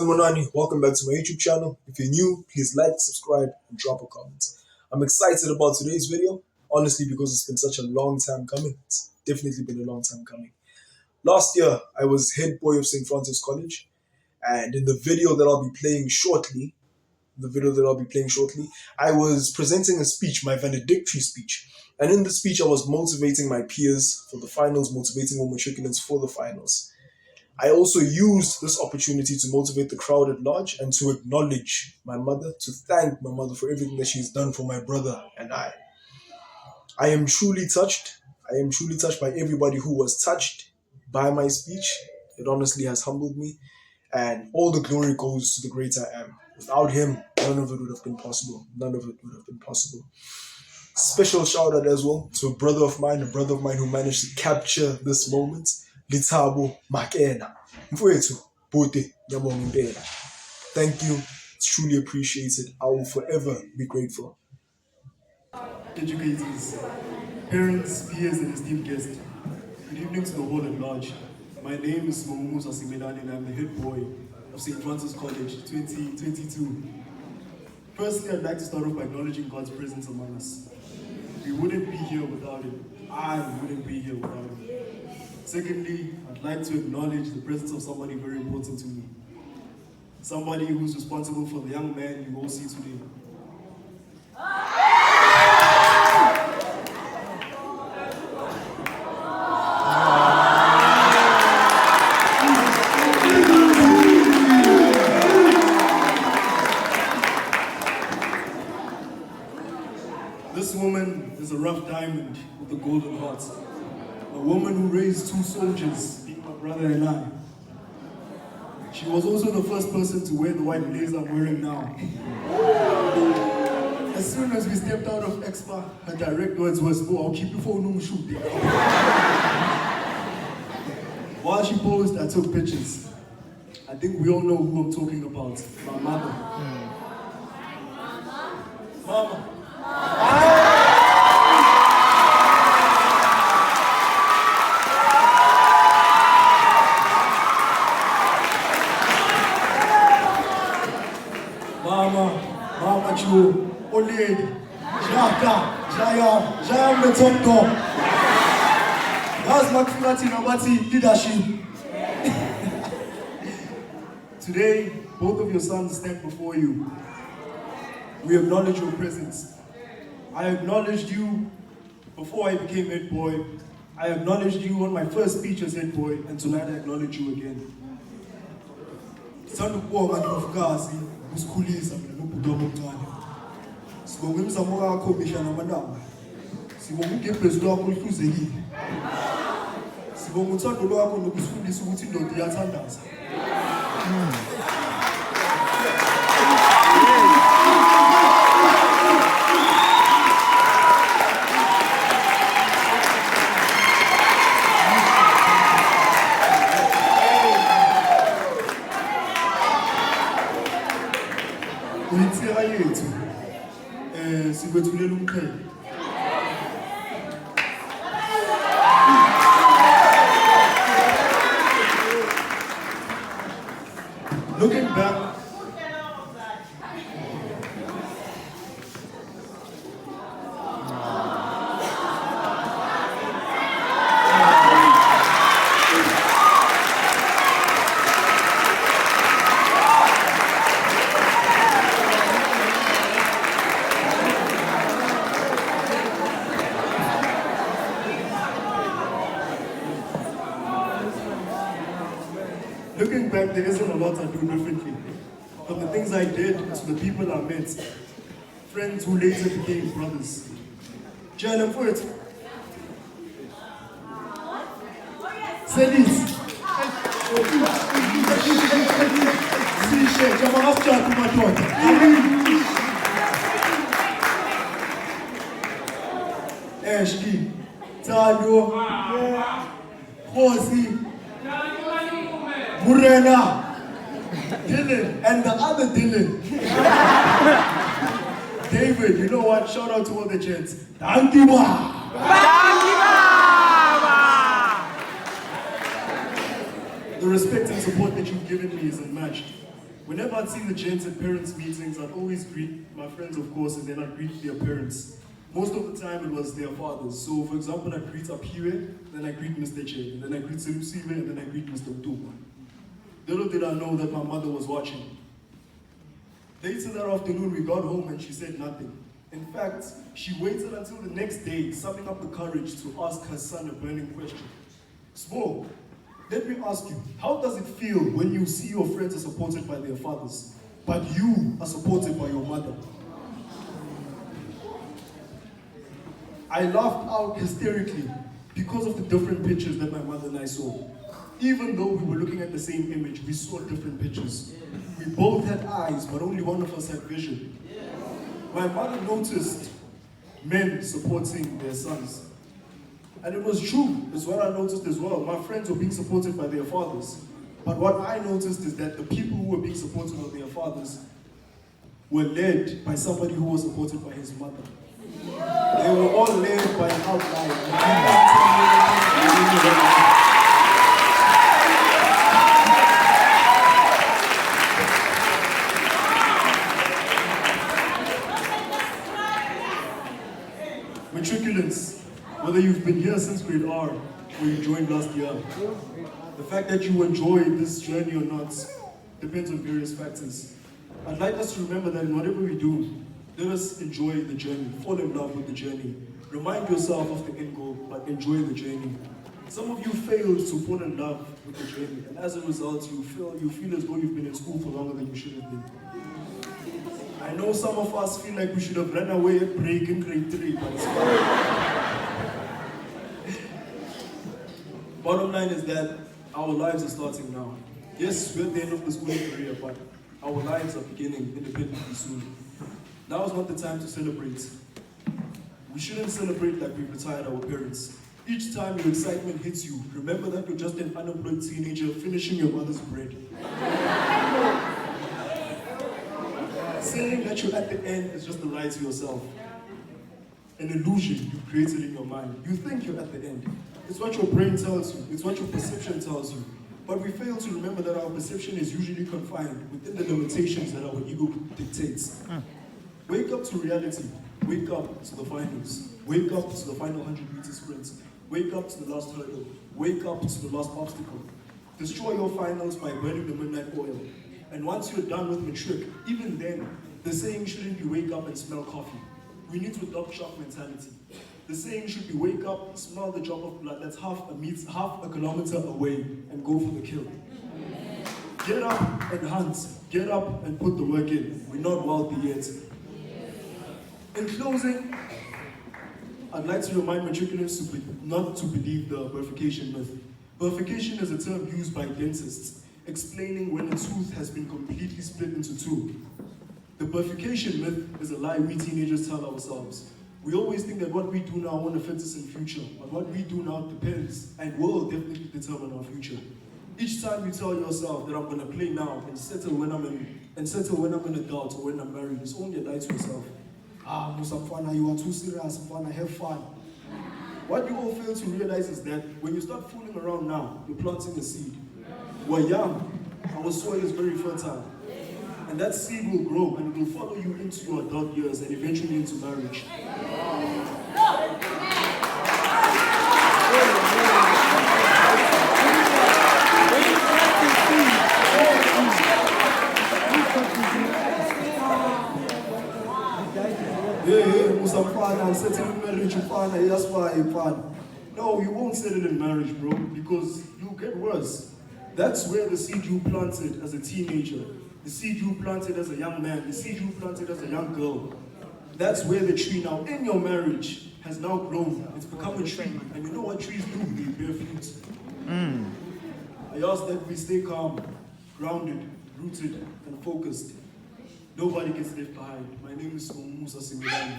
Monani, welcome back to my YouTube channel. If you're new, please like, subscribe, and drop a comment. I'm excited about today's video, honestly, because it's been such a long time coming. It's definitely been a long time coming. Last year, I was head boy of St. Francis College, and in the video that I'll be playing shortly, I was presenting a speech, my valedictory speech. And in the speech, I was motivating my peers for the finals, motivating all matriculants for the finals. I also used this opportunity to motivate the crowd at large and to acknowledge my mother, to thank my mother for everything that she's done for my brother and I. I am truly touched. I am truly touched by everybody who was touched by my speech. It honestly has humbled me. And all the glory goes to the great I am. Without him, none of it would have been possible. Special shout out as well to a brother of mine who managed to capture this moment. Litabo Makena. Mfowethu, Bote, ngiyabonga impela. Thank you. It's truly appreciated. I will forever be grateful. Educators, parents, peers, and esteemed guests, good evening to the whole at large. My name is Sibongumusa Simelane and I'm the head boy of St. Francis College 2022. Firstly, I'd like to start off by acknowledging God's presence among us. We wouldn't be here without Him. I wouldn't be here without Him. Secondly, I'd like to acknowledge the presence of somebody very important to me. Somebody who's responsible for the young man you all see today. This woman is a rough diamond with a golden heart. A woman who raised two soldiers, being my brother and I. She was also the first person to wear the white blazer I'm wearing now. As soon as we stepped out of Expa, her direct words was, "Oh, I'll keep you for no shoot." While she posed, I took pictures. I think we all know who I'm talking about. My mother. Mama. Mama Chu, Oled, Jaka, Jayam the top door. That's Makfulati Nabati leadership. Today, both of your sons stand before you. We acknowledge your presence. I acknowledged you before I became head boy. I acknowledged you on my first speech as head boy, and tonight I acknowledge you again. Usikhulisa mina nobhuti wami omncane. Sibonga imizamo yakho mihla namalanga. Sibonga ugebhezi lwakho oluhluzekile. Sibonga uthando lwakho nokusifundisa ukuthi indoda iyathandaza. Uyithira yethu sikwethulela umqhele. Looking back, there isn't a lot I do differently. From the things I did to the people I met, friends who later became brothers. Jana Furt. Selis. Sishe, Jamarascha Kumatota. Ashley. Talo. Josie. Murena, Dylan, and the other Dylan. David, you know what? Shout out to all the gents. Thank you, The respect and support that you've given me is unmatched. Whenever I'd see the gents at parents' meetings, I'd always greet my friends, of course, and then I'd greet their parents. Most of the time, it was their fathers. So, for example, I'd greet Apiwe, then I greet Mr. J, and then I greet Sirusiwe, and then I greet Mr. Utuma. Little did I know that my mother was watching. Later that afternoon, we got home and she said nothing. In fact, she waited until the next day, summing up the courage to ask her son a burning question. Smo, let me ask you, how does it feel when you see your friends are supported by their fathers, but you are supported by your mother? I laughed out hysterically because of the different pictures that my mother and I saw. Even though we were looking at the same image, we saw different pictures. We both had eyes, but only one of us had vision. My mother noticed men supporting their sons. And it was true, it's what I noticed as well. My friends were being supported by their fathers. But what I noticed is that the people who were being supported by their fathers were led by somebody who was supported by his mother. They were all led by an outline. Matriculants, whether you've been here since grade R or you joined last year, the fact that you enjoy this journey or not depends on various factors. I'd like us to remember that in whatever we do, let us enjoy the journey, fall in love with the journey. Remind yourself of the end goal, but enjoy the journey. Some of you failed to fall in love with the journey, and as a result, you feel as though you've been in school for longer than you should have been. I know some of us feel like we should have run away at break in grade 3, but it's fine. Bottom line is that our lives are starting now. Yes, we're at the end of the schooling career, but our lives are beginning independently soon. Now is not the time to celebrate. We shouldn't celebrate like we've retired our parents. Each time your excitement hits you, remember that you're just an unemployed teenager finishing your mother's bread. Saying that you're at the end is just a lie to yourself. An illusion you've created in your mind. You think you're at the end. It's what your brain tells you. It's what your perception tells you. But we fail to remember that our perception is usually confined within the limitations that our ego dictates. Wake up to reality. Wake up to the finals. Wake up to the final 100-meter sprint. Wake up to the last hurdle. Wake up to the last obstacle. Destroy your finals by burning the midnight oil. And once you're done with matric, even then, the saying shouldn't be wake up and smell coffee. We need to adopt shock mentality. The saying should be wake up, smell the drop of blood that's half a kilometer away, and go for the kill. Get up and hunt. Get up and put the work in. We're not wealthy yet. In closing, I'd like to remind matriculants not to believe the bifurcation myth. Bifurcation is a term used by dentists, explaining when a tooth has been completely split into two. The bifurcation myth is a lie we teenagers tell ourselves. We always think that what we do now won't affect us in future, but what we do now depends and will definitely determine our future. Each time you tell yourself that I'm gonna play now and settle when I'm an adult or when I'm married, it's only a lie to yourself. Musafana, you are too serious, Mfana, have fun. What you all fail to realize is that when you start fooling around now, you're planting a seed. We're young, our soil is very fertile. And that seed will grow and it will follow you into your adult years and eventually into marriage. No, you won't settle in marriage, bro, because you'll get worse. That's where the seed you planted as a teenager, the seed you planted as a young man, the seed you planted as a young girl, that's where the tree now in your marriage has now grown. It's become a tree. And you know what trees do? They bear fruit. I ask that we stay calm, grounded, rooted, and focused. Nobody gets left behind. My name is Sibongumusa Simelane.